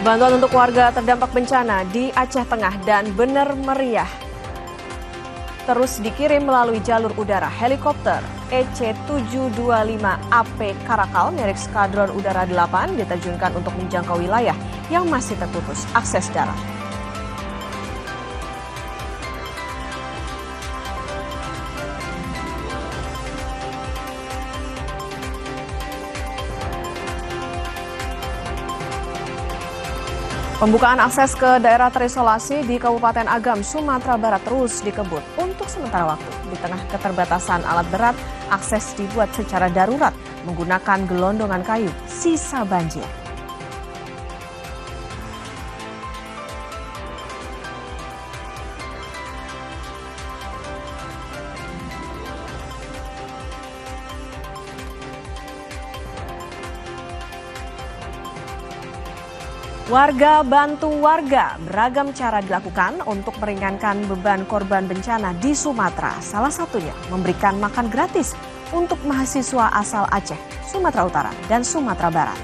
Bantuan untuk warga terdampak bencana di Aceh Tengah dan Bener Meriah terus dikirim melalui jalur udara. Helikopter EC-725AP Karakal milik Skadron Udara 8 diterjunkan untuk menjangkau wilayah yang masih terputus akses darat. Pembukaan akses ke daerah terisolasi di Kabupaten Agam, Sumatera Barat terus dikebut untuk sementara waktu. Di tengah keterbatasan alat berat, akses dibuat secara darurat menggunakan gelondongan kayu sisa banjir. Warga bantu warga, beragam cara dilakukan untuk meringankan beban korban bencana di Sumatera. Salah satunya memberikan makan gratis untuk mahasiswa asal Aceh, Sumatera Utara, dan Sumatera Barat.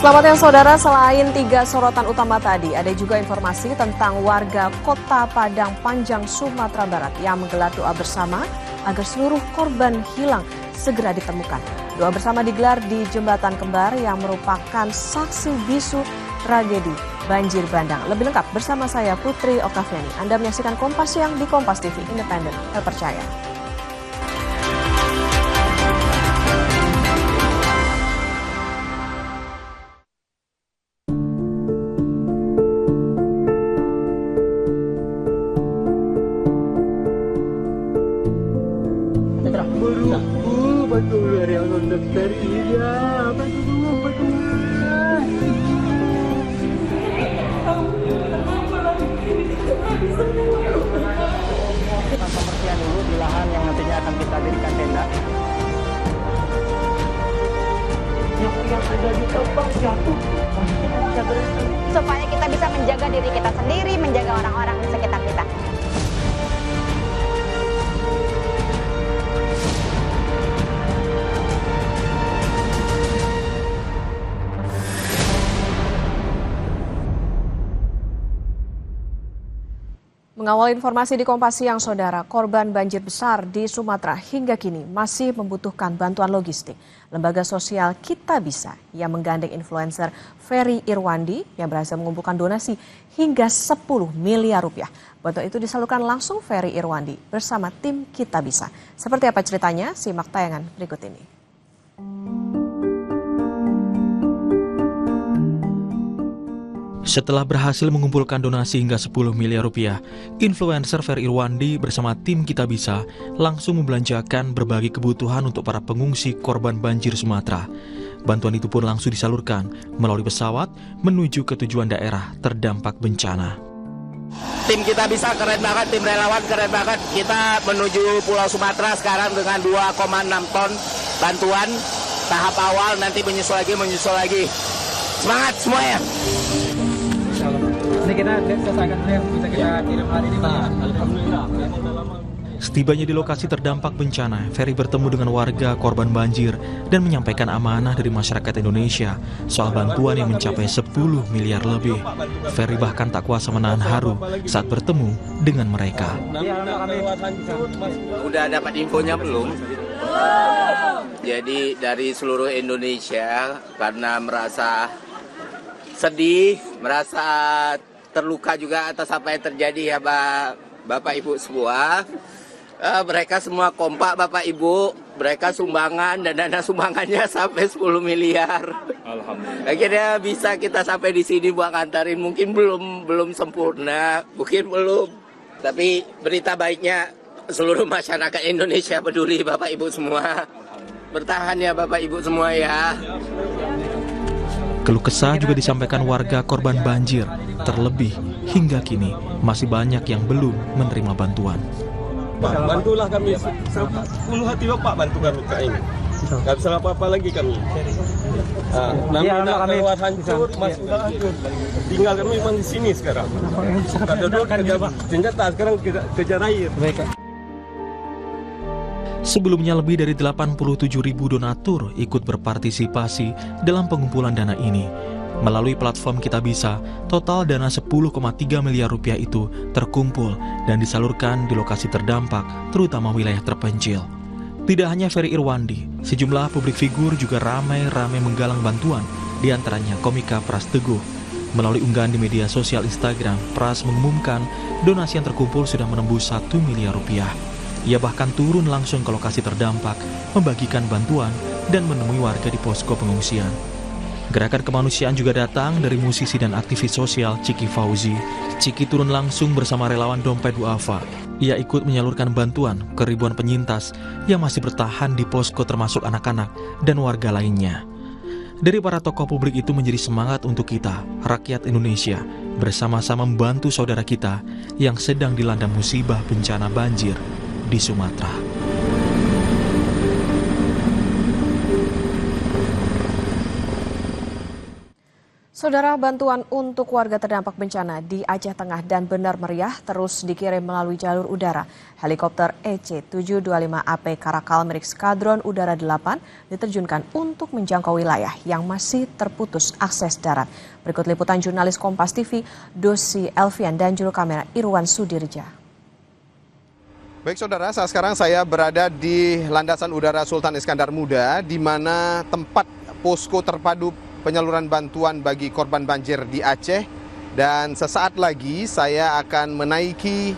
Selamat siang saudara, selain 3 sorotan utama tadi, ada juga informasi tentang warga Kota Padang Panjang, Sumatera Barat yang menggelar doa bersama agar seluruh korban hilang segera ditemukan. Doa bersama digelar di Jembatan Kembar yang merupakan saksi bisu tragedi banjir bandang. Lebih lengkap bersama saya Putri Oktaviani. Anda menyaksikan Kompas Siang di Kompas TV, independen, terpercaya. Pembersihan dulu di lahan yang nantinya akan kita dirikan tenda. Supaya kita bisa menjaga diri kita sendiri, menjaga orang-orang di sekitar kita. Mengawal informasi di Kompas Siang, saudara, korban banjir besar di Sumatera hingga kini masih membutuhkan bantuan logistik. Lembaga sosial Kita Bisa yang menggandeng influencer Ferry Irwandi yang berhasil mengumpulkan donasi hingga 10 miliar rupiah. Bantuan itu disalurkan langsung Ferry Irwandi bersama tim Kita Bisa. Seperti apa ceritanya? Simak tayangan berikut ini. Setelah berhasil mengumpulkan donasi hingga 10 miliar rupiah, influencer Ferry Irwandi bersama tim Kita Bisa langsung membelanjakan berbagai kebutuhan untuk para pengungsi korban banjir Sumatera. Bantuan itu pun langsung disalurkan melalui pesawat menuju ke tujuan daerah terdampak bencana. Tim Kita Bisa keren banget, tim relawan keren banget. Kita menuju Pulau Sumatera sekarang dengan 2,6 ton bantuan. Tahap awal, nanti menyusul lagi. Semangat semuanya! Ini kita selesaikan yang bisa kita kirim hari ini, Pak. Alhamdulillah. Setibanya di lokasi terdampak bencana, Ferry bertemu dengan warga korban banjir dan menyampaikan amanah dari masyarakat Indonesia soal bantuan yang mencapai 10 miliar lebih. Ferry bahkan tak kuasa menahan haru saat bertemu dengan mereka. Udah dapat infonya belum? Jadi dari seluruh Indonesia karena merasa sedih, merasa terluka juga atas apa yang terjadi ya Bapak Ibu semua. Mereka semua kompak Bapak Ibu, mereka sumbangan dan dana sumbangannya sampai 10 miliar. Alhamdulillah. Akhirnya bisa kita sampai di sini buat ngantarin, mungkin belum sempurna, mungkin belum. Tapi berita baiknya seluruh masyarakat Indonesia peduli Bapak Ibu semua. Bertahan ya Bapak Ibu semua ya. Keluh kesah juga disampaikan warga korban banjir, terlebih hingga kini masih banyak yang belum menerima bantuan. Bantulah kami, penuh hati Bapak bantu kami Kak ini. Gak bisa apa-apa lagi kami. Kami nak keluar hancur, Mas sudah hancur. Tinggal kami memang di sini sekarang. Kita duduk kejar senjata, sekarang kejar air. Sebelumnya lebih dari 87.000 donatur ikut berpartisipasi dalam pengumpulan dana ini. Melalui platform Kita Bisa, total dana 10,3 miliar rupiah itu terkumpul dan disalurkan di lokasi terdampak, terutama wilayah terpencil. Tidak hanya Ferry Irwandi, sejumlah publik figur juga ramai-ramai menggalang bantuan, diantaranya komika Pras Teguh. Melalui unggahan di media sosial Instagram, Pras mengumumkan donasi yang terkumpul sudah menembus 1 miliar rupiah. Ia bahkan turun langsung ke lokasi terdampak, membagikan bantuan dan menemui warga di posko pengungsian. Gerakan kemanusiaan juga datang dari musisi dan aktivis sosial Ciki Fauzi. Ciki turun langsung bersama relawan Dompet Duafa. Ia ikut menyalurkan bantuan ke ribuan penyintas yang masih bertahan di posko termasuk anak-anak dan warga lainnya. Dari para tokoh publik itu menjadi semangat untuk kita, rakyat Indonesia, bersama-sama membantu saudara kita yang sedang dilanda musibah bencana banjir di Sumatera. Saudara, bantuan untuk warga terdampak bencana di Aceh Tengah dan Benar Meriah terus dikirim melalui jalur udara. Helikopter EC-725AP Karakal milik Skadron Udara 8 diterjunkan untuk menjangkau wilayah yang masih terputus akses darat. Berikut liputan jurnalis Kompas TV, Dosi Elvian dan juru kamera Irwan Sudirja. Baik saudara, saat sekarang saya berada di Landasan Udara Sultan Iskandar Muda, di mana tempat posko terpadu penyaluran bantuan bagi korban banjir di Aceh. Dan sesaat lagi saya akan menaiki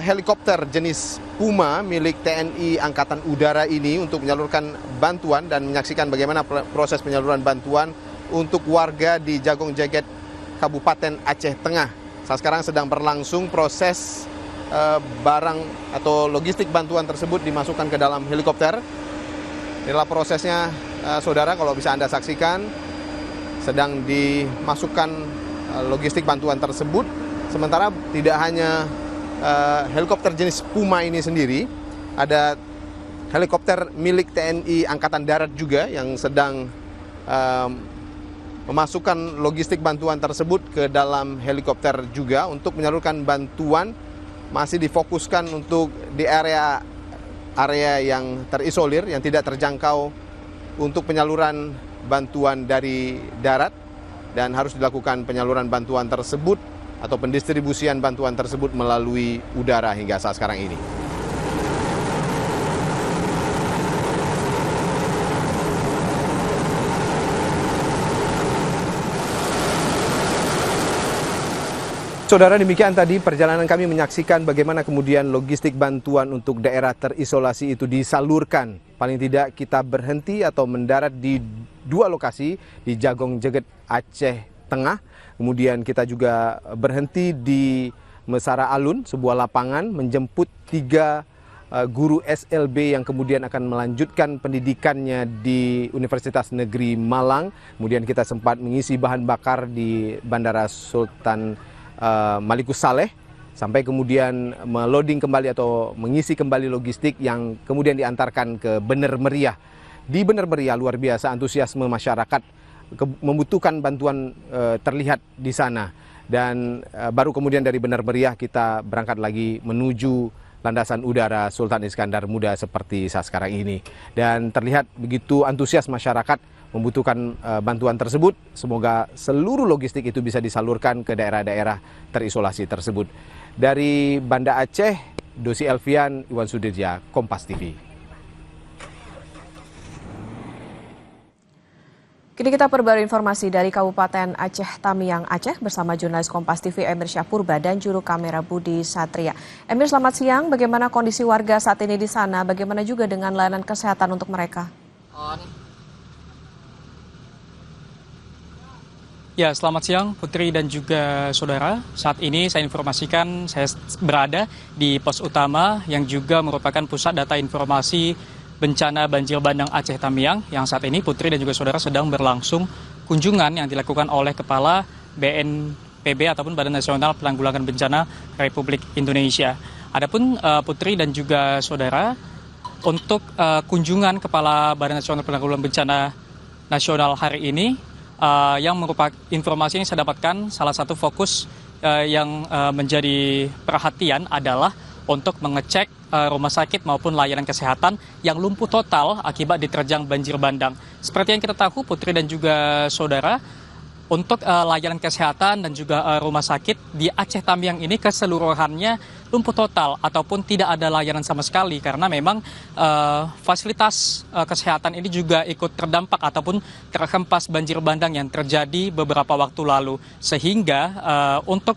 helikopter jenis Puma milik TNI Angkatan Udara ini untuk menyalurkan bantuan dan menyaksikan bagaimana proses penyaluran bantuan untuk warga di Jagong Jeget, Kabupaten Aceh Tengah. Saat sekarang sedang berlangsung proses barang atau logistik bantuan tersebut dimasukkan ke dalam helikopter. Inilah prosesnya, saudara, kalau bisa Anda saksikan, sedang dimasukkan logistik bantuan tersebut. Sementara tidak hanya helikopter jenis Puma ini sendiri, ada helikopter milik TNI Angkatan Darat juga yang sedang memasukkan logistik bantuan tersebut ke dalam helikopter juga untuk menyalurkan bantuan. Masih difokuskan untuk di area yang terisolir, yang tidak terjangkau untuk penyaluran bantuan dari darat, dan harus dilakukan penyaluran bantuan tersebut atau pendistribusian bantuan tersebut melalui udara hingga saat sekarang ini. Saudara, demikian tadi perjalanan kami menyaksikan bagaimana kemudian logistik bantuan untuk daerah terisolasi itu disalurkan. Paling tidak kita berhenti atau mendarat di 2 lokasi, di Jagong Jeget, Aceh Tengah. Kemudian kita juga berhenti di Mesara Alun, sebuah lapangan, menjemput 3 guru SLB yang kemudian akan melanjutkan pendidikannya di Universitas Negeri Malang. Kemudian kita sempat mengisi bahan bakar di Bandara Sultan Malikus Saleh, sampai kemudian meloading kembali atau mengisi kembali logistik yang kemudian diantarkan ke Benar Meriah. Di Benar Meriah luar biasa antusiasme masyarakat membutuhkan bantuan terlihat di sana. Dan baru kemudian dari Benar Meriah kita berangkat lagi menuju Landasan Udara Sultan Iskandar Muda seperti saat sekarang ini. Dan terlihat begitu antusias masyarakat membutuhkan bantuan tersebut. Semoga seluruh logistik itu bisa disalurkan ke daerah-daerah terisolasi tersebut. Dari Banda Aceh, Dosi Elvian, Irwan Sudirja, Kompas TV. Kini kita perbarui informasi dari Kabupaten Aceh Tamiang, Aceh bersama jurnalis Kompas TV Emir Syahpurba dan juru kamera Budi Satria. Emir, selamat siang. Bagaimana kondisi warga saat ini di sana? Bagaimana juga dengan layanan kesehatan untuk mereka? Ya, selamat siang Putri dan juga saudara. Saat ini saya informasikan saya berada di pos utama yang juga merupakan pusat data informasi bencana banjir bandang Aceh Tamiang yang saat ini Putri dan juga saudara sedang berlangsung kunjungan yang dilakukan oleh Kepala BNPB ataupun Badan Nasional Penanggulangan Bencana Republik Indonesia. Adapun Putri dan juga saudara, untuk kunjungan Kepala Badan Nasional Penanggulangan Bencana Nasional hari ini, yang merupakan informasi yang saya dapatkan, salah satu fokus yang menjadi perhatian adalah untuk mengecek rumah sakit maupun layanan kesehatan yang lumpuh total akibat diterjang banjir bandang. Seperti yang kita tahu, Putri dan juga saudara, untuk layanan kesehatan dan juga rumah sakit di Aceh Tamiang ini keseluruhannya lumpuh total ataupun tidak ada layanan sama sekali, karena memang fasilitas kesehatan ini juga ikut terdampak ataupun terhempas banjir bandang yang terjadi beberapa waktu lalu, sehingga untuk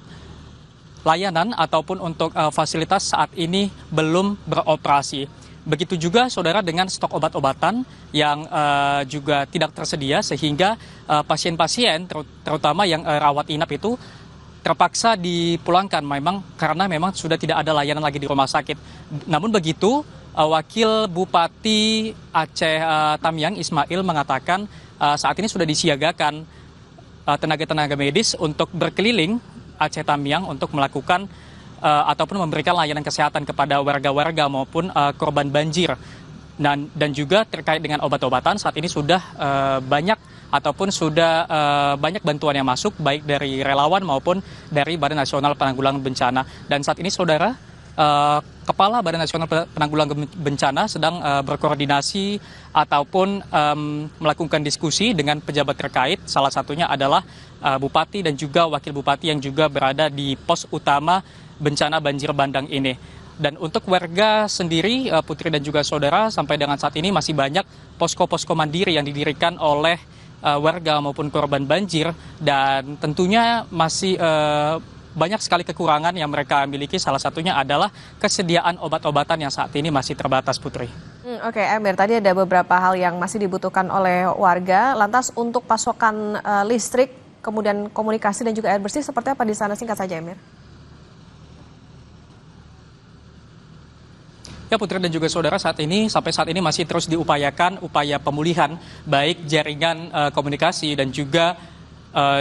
layanan ataupun untuk fasilitas saat ini belum beroperasi. Begitu juga saudara dengan stok obat-obatan yang juga tidak tersedia, sehingga pasien-pasien terutama yang rawat inap itu terpaksa dipulangkan karena memang sudah tidak ada layanan lagi di rumah sakit. Namun begitu, Wakil Bupati Aceh Tamiang Ismail mengatakan saat ini sudah disiagakan tenaga-tenaga medis untuk berkeliling Aceh Tamiang untuk melakukan ataupun memberikan layanan kesehatan kepada warga-warga maupun korban banjir. Dan juga terkait dengan obat-obatan, saat ini sudah banyak bantuan yang masuk, baik dari relawan maupun dari Badan Nasional Penanggulangan Bencana. Dan saat ini saudara, Kepala Badan Nasional Penanggulangan Bencana sedang berkoordinasi ataupun melakukan diskusi dengan pejabat terkait. Salah satunya adalah Bupati dan juga Wakil Bupati yang juga berada di pos utama bencana banjir bandang ini. Dan untuk warga sendiri, Putri dan juga saudara, sampai dengan saat ini masih banyak posko-posko mandiri yang didirikan oleh warga maupun korban banjir, dan tentunya masih banyak sekali kekurangan yang mereka miliki. Salah satunya adalah kesediaan obat-obatan yang saat ini masih terbatas, Putri. Oke, Emir, tadi ada beberapa hal yang masih dibutuhkan oleh warga. Lantas untuk pasokan listrik, kemudian komunikasi dan juga air bersih, seperti apa di sana? Singkat saja, Emir. Ya, Putri dan juga saudara, sampai saat ini masih terus diupayakan upaya pemulihan baik jaringan komunikasi dan juga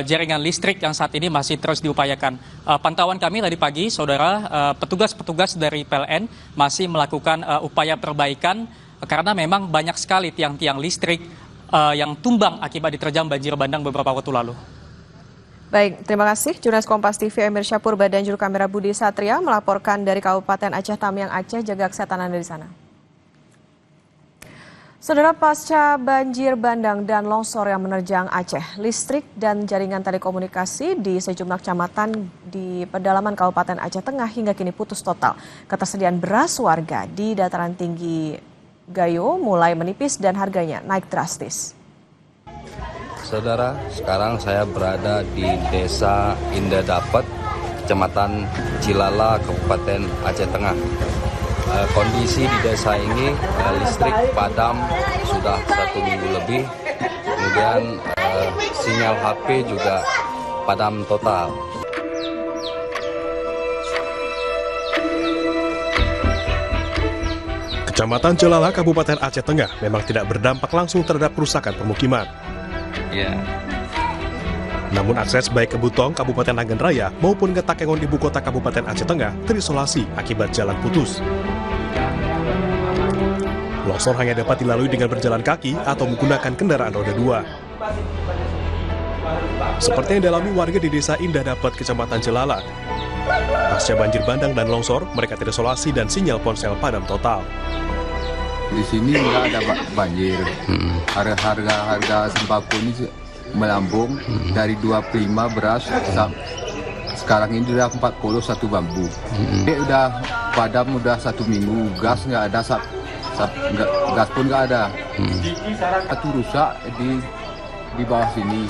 jaringan listrik yang saat ini masih terus diupayakan. Pantauan kami tadi pagi, saudara, petugas-petugas dari PLN masih melakukan upaya perbaikan karena memang banyak sekali tiang-tiang listrik yang tumbang akibat diterjang banjir bandang beberapa waktu lalu. Baik, terima kasih. Jurnalis Kompas TV Emir Syapurba dan juru kamera Budi Satria melaporkan dari Kabupaten Aceh Tamiang, Aceh. Jaga kesehatan Anda di sana. Saudara, pasca banjir bandang dan longsor yang menerjang Aceh, listrik dan jaringan telekomunikasi di sejumlah kecamatan di pedalaman Kabupaten Aceh Tengah hingga kini putus total. Ketersediaan beras warga di dataran tinggi Gayo mulai menipis dan harganya naik drastis. Saudara, sekarang saya berada di Desa Indah Dapat, Kecamatan Cilala, Kabupaten Aceh Tengah. Kondisi di desa ini listrik padam sudah 1 minggu lebih, kemudian sinyal HP juga padam total. Kecamatan Cilala, Kabupaten Aceh Tengah memang tidak berdampak langsung terhadap kerusakan permukiman. Ya. Namun akses baik ke Butong, Kabupaten Nagan Raya maupun ke Takengon, ibu kota Kabupaten Aceh Tengah terisolasi akibat jalan putus. Longsor hanya dapat dilalui dengan berjalan kaki atau menggunakan kendaraan roda 2. Seperti yang dialami warga di Desa Indah Dapat, Kecamatan Cilala. Pasca banjir bandang dan longsor, mereka terisolasi dan sinyal ponsel padam total. Di sini nggak ada banjir. Harga sembako ini melambung dari 25 beras sekarang ini udah 41 bambu. Ini udah padam udah 1 minggu, gas nggak ada, gas pun nggak ada. Satu rusak di bawah sini.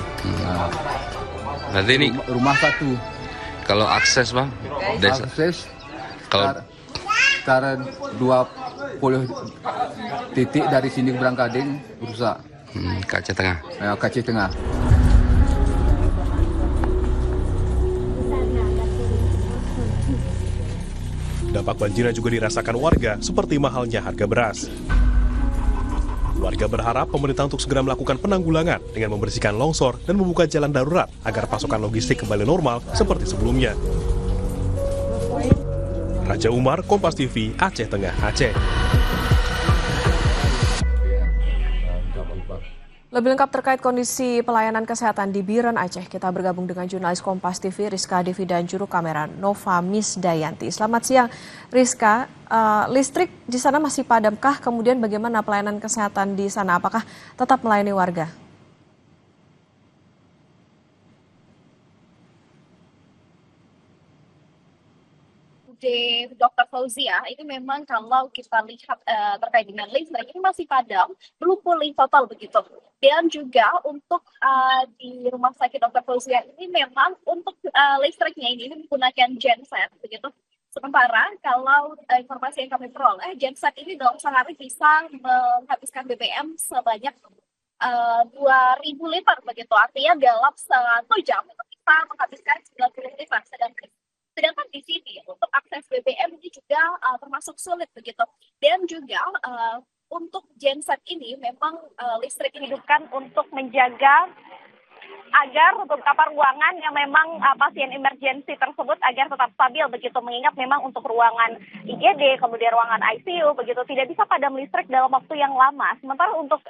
Berarti ini rumah satu. Kalau akses bang, akses kalau sekarang 20 titik dari sini ke Brangkading rusak. ke Aceh Tengah. Ke Aceh Tengah. Dampak banjirnya juga dirasakan warga seperti mahalnya harga beras. Warga berharap pemerintah untuk segera melakukan penanggulangan dengan membersihkan longsor dan membuka jalan darurat agar pasokan logistik kembali normal seperti sebelumnya. Raja Umar, Kompas TV, Aceh Tengah, Aceh. Lebih lengkap terkait kondisi pelayanan kesehatan di Biren, Aceh, kita bergabung dengan jurnalis Kompas TV Rizka Devi dan juru kamera Nova Misdayanti. Selamat siang, Rizka. Listrik di sana masih padamkah? Kemudian bagaimana pelayanan kesehatan di sana? Apakah tetap melayani warga? Di Dr. Fauzia, ini memang kalau kita lihat terkait dengan listrik ini masih padam, belum pulih total begitu. Dan juga untuk di rumah sakit Dr. Fauzia ini memang untuk listriknya ini menggunakan genset begitu. Sementara kalau informasi yang kami peroleh, genset ini dalam sehari bisa menghabiskan BBM sebanyak 2.000 liter begitu. Artinya dalam 1 jam itu bisa menghabiskan 90 liter. Sedangkan di sini untuk akses BBM ini juga termasuk sulit begitu. Dan juga untuk genset ini memang listrik dihidupkan untuk menjaga agar beberapa ruangan yang memang pasien emergensi tersebut agar tetap stabil begitu, mengingat memang untuk ruangan IGD kemudian ruangan ICU begitu tidak bisa padam listrik dalam waktu yang lama. Sementara untuk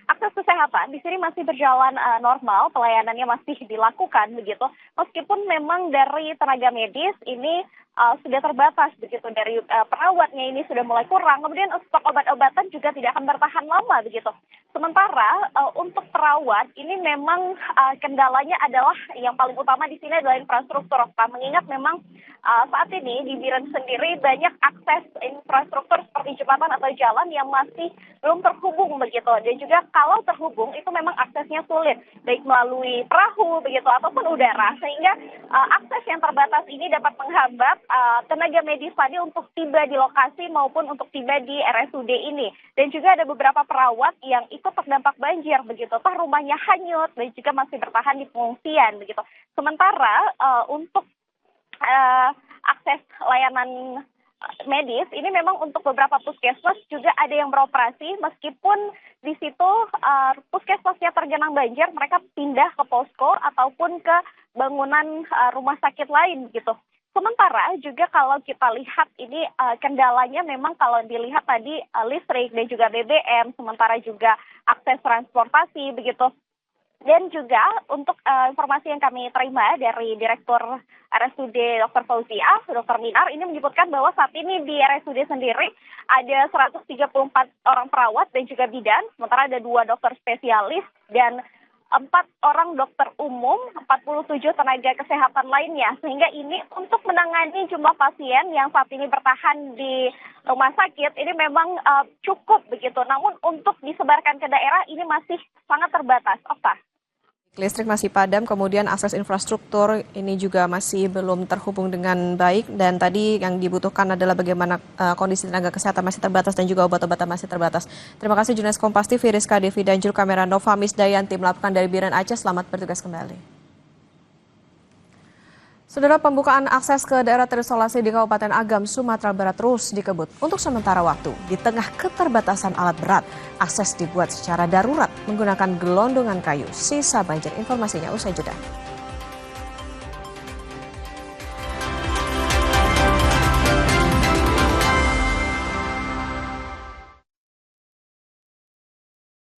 akses kesehatan di sini masih berjalan normal, pelayanannya masih dilakukan begitu, meskipun memang dari tenaga medis ini sudah terbatas begitu, dari perawatnya ini sudah mulai kurang, kemudian stok obat-obatan juga tidak akan bertahan lama begitu. Sementara untuk perawat ini memang kendalanya adalah yang paling utama di sini adalah infrastruktur. Mengingat memang saat ini di Biren sendiri banyak akses infrastruktur seperti jembatan atau jalan yang masih belum terhubung begitu. Dan juga kalau terhubung itu memang aksesnya sulit, baik melalui perahu begitu ataupun udara, sehingga akses yang terbatas ini dapat menghambat tenaga medis tadi untuk tiba di lokasi maupun untuk tiba di RSUD ini. Dan juga ada beberapa perawat yang ikut terdampak banjir begitu, rumahnya hanyut dan juga masih bertahan di pengungsian begitu. Sementara untuk akses layanan medis ini memang untuk beberapa puskesmas juga ada yang beroperasi, meskipun di situ puskesmasnya tergenang banjir, mereka pindah ke posko ataupun ke bangunan rumah sakit lain gitu. Sementara juga kalau kita lihat ini kendalanya memang kalau dilihat tadi listrik dan juga BBM, sementara juga akses transportasi begitu. Dan juga untuk informasi yang kami terima dari Direktur RSUD Dr. Fauzia, Dr. Minar, ini menyebutkan bahwa saat ini di RSUD sendiri ada 134 orang perawat dan juga bidan, sementara ada 2 dokter spesialis dan 4 orang dokter umum, 47 tenaga kesehatan lainnya. Sehingga ini untuk menangani jumlah pasien yang saat ini bertahan di rumah sakit ini memang cukup begitu. Namun untuk disebarkan ke daerah ini masih sangat terbatas. Okta. Listrik masih padam, kemudian akses infrastruktur ini juga masih belum terhubung dengan baik, dan tadi yang dibutuhkan adalah bagaimana kondisi tenaga kesehatan masih terbatas dan juga obat-obatan masih terbatas. Terima kasih jurnalis Kompas TV Rizka Devi dan juru kamera Nova Misdayanti melaporkan dari Biren, Aceh. Selamat bertugas kembali. Saudara, pembukaan akses ke daerah terisolasi di Kabupaten Agam, Sumatera Barat terus dikebut untuk sementara waktu. Di tengah keterbatasan alat berat, akses dibuat secara darurat menggunakan gelondongan kayu. Sisa banjir, informasinya usai jeda.